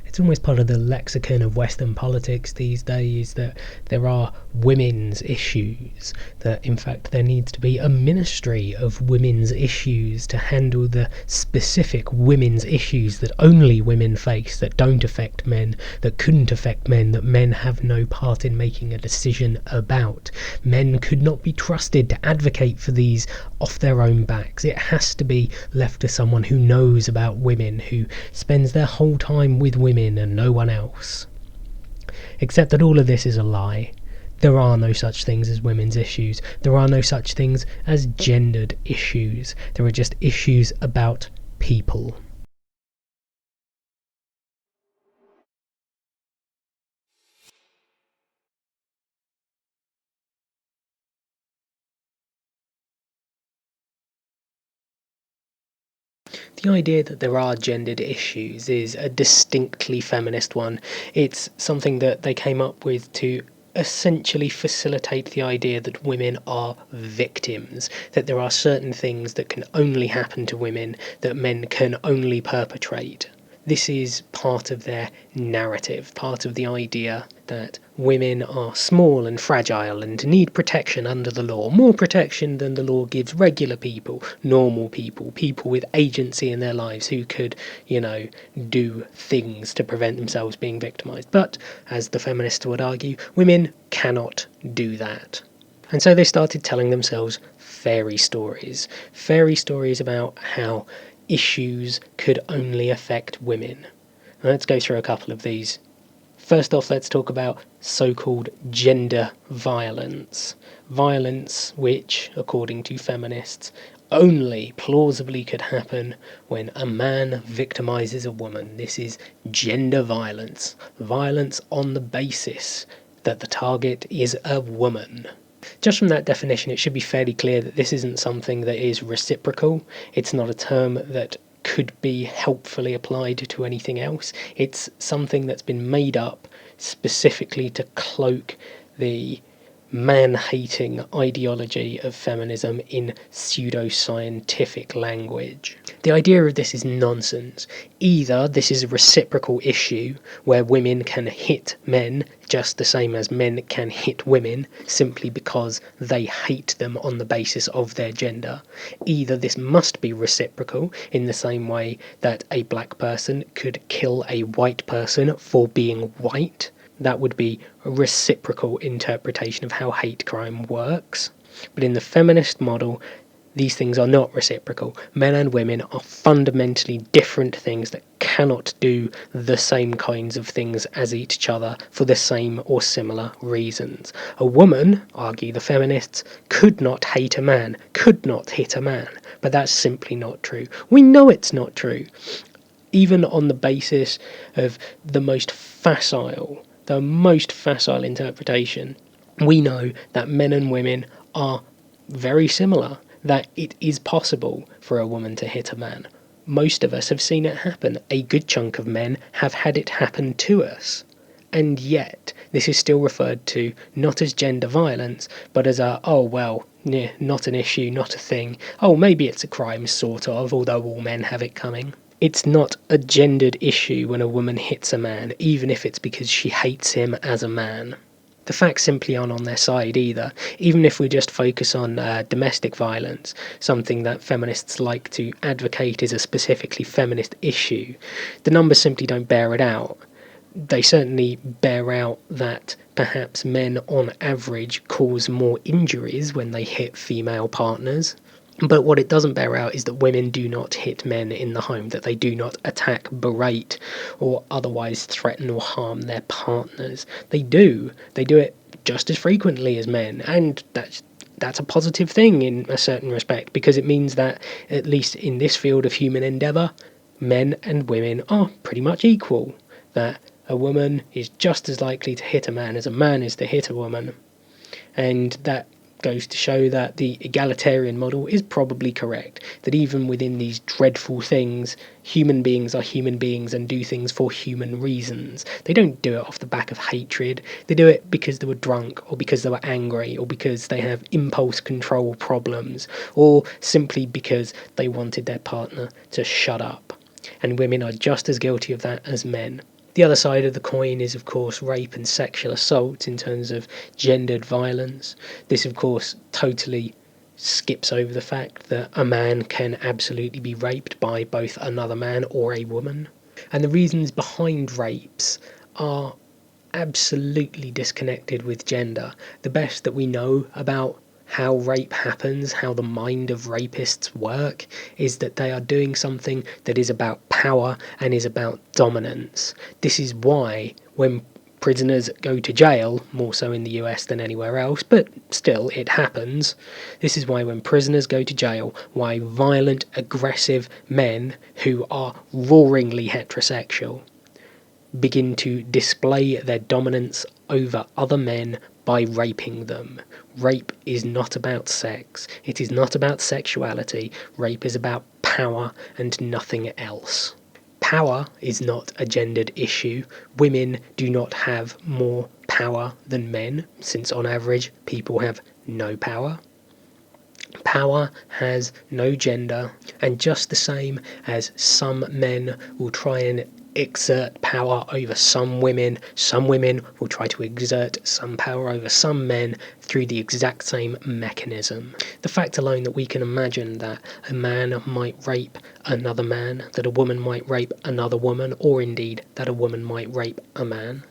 It's almost part of the lexicon of Western politics these days that there are women's issues, that in fact there needs to be a ministry of women's issues to handle the specific women's issues that only women face, that don't affect men, that couldn't affect men, that men have no part in making a decision about. Men could not be trusted to advocate for these off their own backs. It has to be left to someone who knows about women, who spends their whole time with women and no one else. Except that all of this is a lie. There are no such things as women's issues. There are no such things as gendered issues. There are just issues about people. The idea that there are gendered issues is a distinctly feminist one. It's something that they came up with to essentially facilitate the idea that women are victims, that there are certain things that can only happen to women, that men can only perpetrate. This is part of their narrative, part of the idea that women are small and fragile and need protection under the law, more protection than the law gives regular people, normal people, people with agency in their lives who could, do things to prevent themselves being victimised. But, as the feminists would argue, women cannot do that. And so they started telling themselves fairy stories about how issues could only affect women. Let's go through a couple of these. First off, let's talk about so-called gender violence. Violence which, according to feminists, only plausibly could happen when a man victimizes a woman. This is gender violence. Violence on the basis that the target is a woman. Just from that definition, it should be fairly clear that this isn't something that is reciprocal. It's not a term that could be helpfully applied to anything else. It's something that's been made up specifically to cloak the man-hating ideology of feminism in pseudo-scientific language. The idea of this is nonsense. Either this is a reciprocal issue where women can hit men just the same as men can hit women simply because they hate them on the basis of their gender. Either this must be reciprocal in the same way that a black person could kill a white person for being white. That would be a reciprocal interpretation of how hate crime works. But in the feminist model, these things are not reciprocal. Men and women are fundamentally different things that cannot do the same kinds of things as each other for the same or similar reasons. A woman, argue the feminists, could not hate a man, could not hit a man, but that's simply not true. We know it's not true. Even on the basis of the most facile interpretation, we know that men and women are very similar, that it is possible for a woman to hit a man. Most of us have seen it happen. A good chunk of men have had it happen to us. And yet, this is still referred to not as gender violence, but as not an issue, not a thing. Oh, maybe it's a crime, sort of, although all men have it coming. It's not a gendered issue when a woman hits a man, even if it's because she hates him as a man. The facts simply aren't on their side either. Even if we just focus on domestic violence, something that feminists like to advocate is a specifically feminist issue, the numbers simply don't bear it out. They certainly bear out that perhaps men on average cause more injuries when they hit female partners. But what it doesn't bear out is that women do not hit men in the home, that they do not attack, berate, or otherwise threaten or harm their partners. They do. They do it just as frequently as men, and that's a positive thing in a certain respect, because it means that, at least in this field of human endeavour, men and women are pretty much equal. That a woman is just as likely to hit a man as a man is to hit a woman. And that goes to show that the egalitarian model is probably correct, that even within these dreadful things, human beings are human beings and do things for human reasons. They don't do it off the back of hatred, they do it because they were drunk, or because they were angry, or because they have impulse control problems, or simply because they wanted their partner to shut up. And women are just as guilty of that as men. The other side of the coin is, of course, rape and sexual assault in terms of gendered violence. This, of course, totally skips over the fact that a man can absolutely be raped by both another man or a woman. And the reasons behind rapes are absolutely disconnected with gender. The best that we know about how rape happens, how the mind of rapists work, is that they are doing something that is about power and is about dominance. This is why when prisoners go to jail, more so in the US than anywhere else, but still it happens. This is why when prisoners go to jail, why violent, aggressive men who are roaringly heterosexual begin to display their dominance over other men by raping them. Rape is not about sex. It is not about sexuality. Rape is about power and nothing else. Power is not a gendered issue. Women do not have more power than men, since on average people have no power. Power has no gender, and just the same as some men will try and exert power over some women will try to exert some power over some men through the exact same mechanism. The fact alone that we can imagine that a man might rape another man, that a woman might rape another woman, or indeed that a woman might rape a man,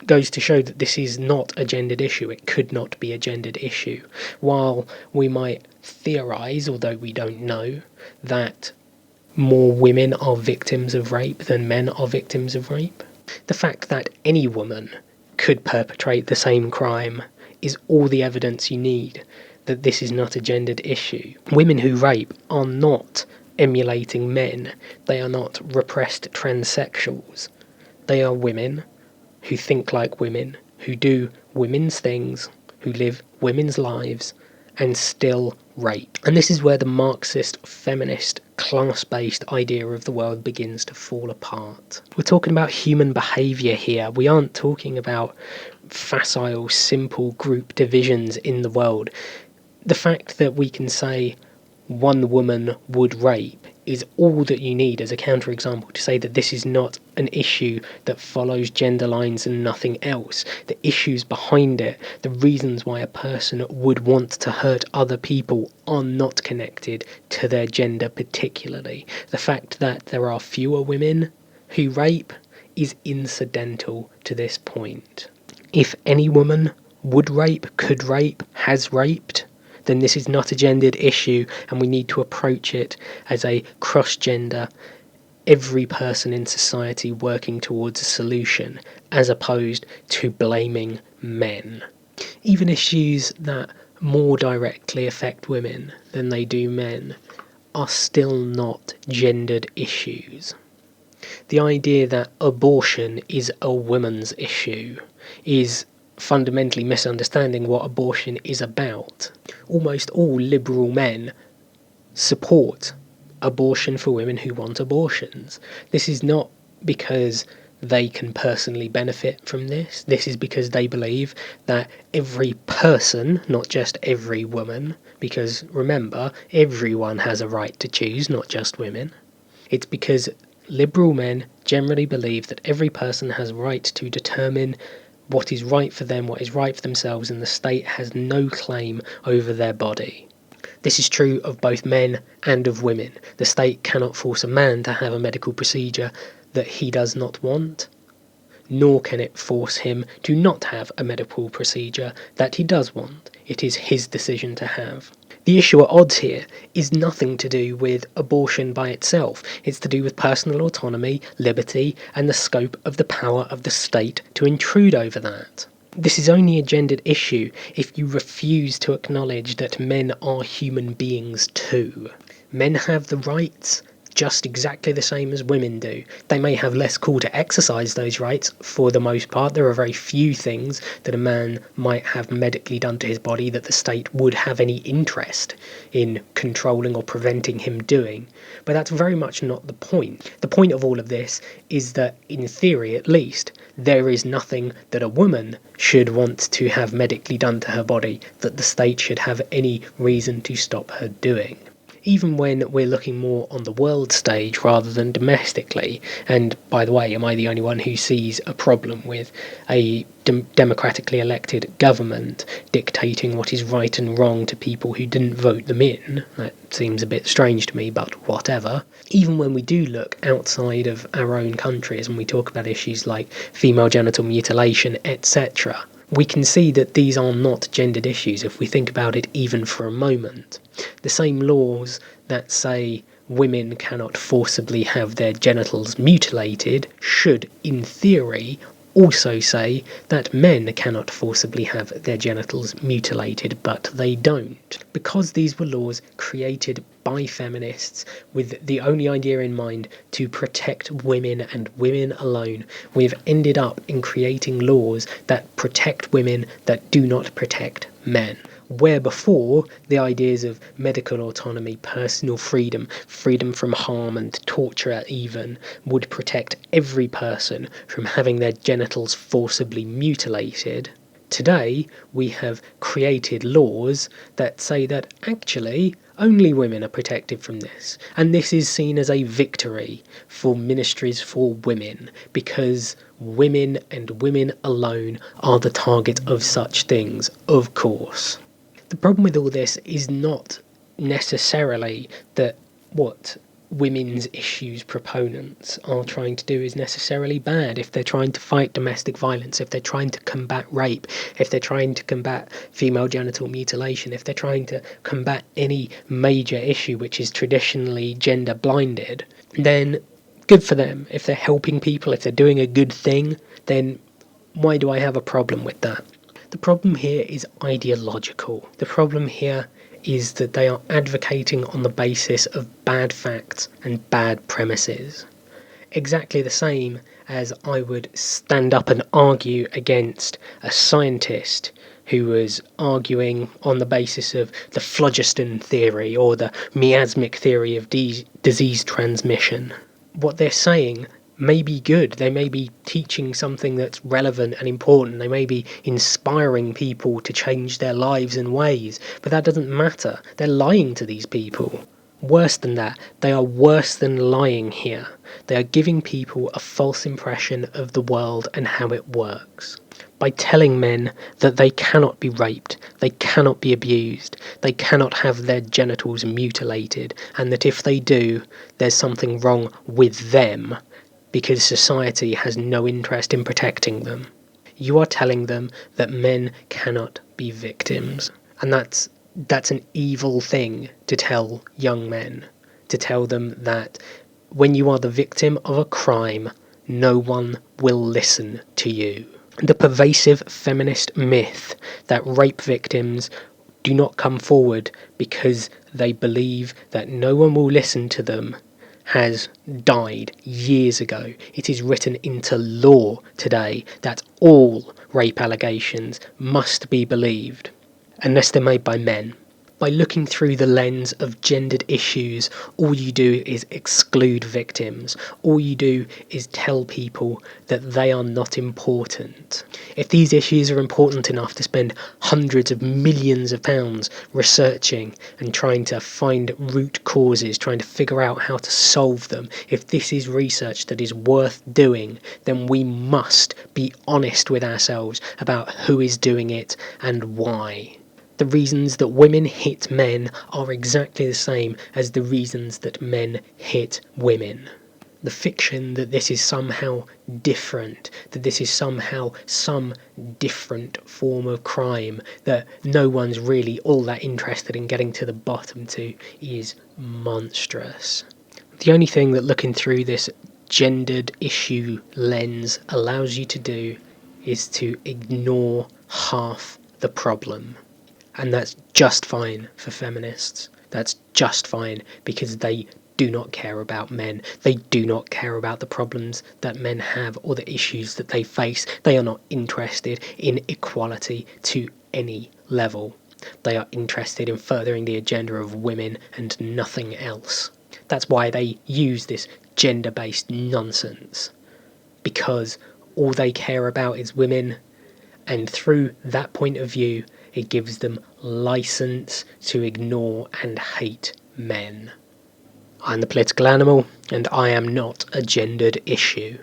goes to show that this is not a gendered issue. It could not be a gendered issue. While we might theorise, although we don't know, that more women are victims of rape than men are victims of rape, the fact that any woman could perpetrate the same crime is all the evidence you need that this is not a gendered issue. Women who rape are not emulating men. They are not repressed transsexuals. They are women who think like women, who do women's things, who live women's lives, and still rape. And this is where the Marxist, feminist, class-based idea of the world begins to fall apart. We're talking about human behaviour here. We aren't talking about facile, simple group divisions in the world. The fact that we can say one woman would rape is all that you need as a counterexample to say that this is not an issue that follows gender lines and nothing else. The issues behind it, the reasons why a person would want to hurt other people, are not connected to their gender particularly. The fact that there are fewer women who rape is incidental to this point. If any woman would rape, could rape, has raped, then this is not a gendered issue, and we need to approach it as a cross-gender, every person in society working towards a solution, as opposed to blaming men. Even issues that more directly affect women than they do men are still not gendered issues. The idea that abortion is a woman's issue is fundamentally misunderstanding what abortion is about. Almost all liberal men support abortion for women who want abortions. This is not because they can personally benefit from this. This is because they believe that every person, not just every woman, because remember, everyone has a right to choose, not just women. It's because liberal men generally believe that every person has a right to determine what is right for them, what is right for themselves, and the state has no claim over their body. This is true of both men and of women. The state cannot force a man to have a medical procedure that he does not want, nor can it force him to not have a medical procedure that he does want. It is his decision to have. The issue at odds here is nothing to do with abortion by itself. It's to do with personal autonomy, liberty, and the scope of the power of the state to intrude over that. This is only a gendered issue if you refuse to acknowledge that men are human beings too. Men have the rights just exactly the same as women do. They may have less call to exercise those rights for the most part. There are very few things that a man might have medically done to his body that the state would have any interest in controlling or preventing him doing. But that's very much not the point. The point of all of this is that, in theory at least, there is nothing that a woman should want to have medically done to her body that the state should have any reason to stop her doing. even when we're looking more on the world stage rather than domestically. And by the way, am I the only one who sees a problem with a democratically elected government dictating what is right and wrong to people who didn't vote them in? That seems a bit strange to me, but whatever. Even when we do look outside of our own countries and we talk about issues like female genital mutilation, etc., we can see that these are not gendered issues if we think about it even for a moment. The same laws that say women cannot forcibly have their genitals mutilated should, in theory, also say that men cannot forcibly have their genitals mutilated, but they don't. Because these were laws created by feminists with the only idea in mind to protect women and women alone, we've ended up in creating laws that protect women that do not protect men. Where before, the ideas of medical autonomy, personal freedom, freedom from harm and torture even, would protect every person from having their genitals forcibly mutilated, today we have created laws that say that actually only women are protected from this. And this is seen as a victory for ministries for women, because women and women alone are the target of such things, of course. The problem with all this is not necessarily that what women's issues proponents are trying to do is necessarily bad. If they're trying to fight domestic violence, if they're trying to combat rape, if they're trying to combat female genital mutilation, if they're trying to combat any major issue which is traditionally gender blinded, then good for them. If they're helping people, if they're doing a good thing, then why do I have a problem with that? The problem here is ideological. The problem here is that they are advocating on the basis of bad facts and bad premises. Exactly the same as I would stand up and argue against a scientist who was arguing on the basis of the phlogiston theory or the miasmic theory of disease transmission. What they're saying may be good, they may be teaching something that's relevant and important, they may be inspiring people to change their lives and ways, but that doesn't matter. They're lying to these people. Worse than that, they are worse than lying here. They are giving people a false impression of the world and how it works. By telling men that they cannot be raped, they cannot be abused, they cannot have their genitals mutilated, and that if they do, there's something wrong with them, because society has no interest in protecting them. You are telling them that men cannot be victims. And that's an evil thing to tell young men. To tell them that when you are the victim of a crime, no one will listen to you. The pervasive feminist myth that rape victims do not come forward because they believe that no one will listen to them has died years ago. It is written into law today that all rape allegations must be believed, unless they're made by men. By looking through the lens of gendered issues, all you do is exclude victims. All you do is tell people that they are not important. If these issues are important enough to spend hundreds of millions of pounds researching and trying to find root causes, trying to figure out how to solve them, if this is research that is worth doing, then we must be honest with ourselves about who is doing it and why. The reasons that women hit men are exactly the same as the reasons that men hit women. The fiction that this is somehow different, that this is somehow some different form of crime that no one's really all that interested in getting to the bottom to is monstrous. The only thing that looking through this gendered issue lens allows you to do is to ignore half the problem. And that's just fine for feminists. That's just fine because they do not care about men. They do not care about the problems that men have or the issues that they face. They are not interested in equality to any level. They are interested in furthering the agenda of women and nothing else. That's why they use this gender-based nonsense. Because all they care about is women, and through that point of view, it gives them license to ignore and hate men. I'm the political animal, and I am not a gendered issue.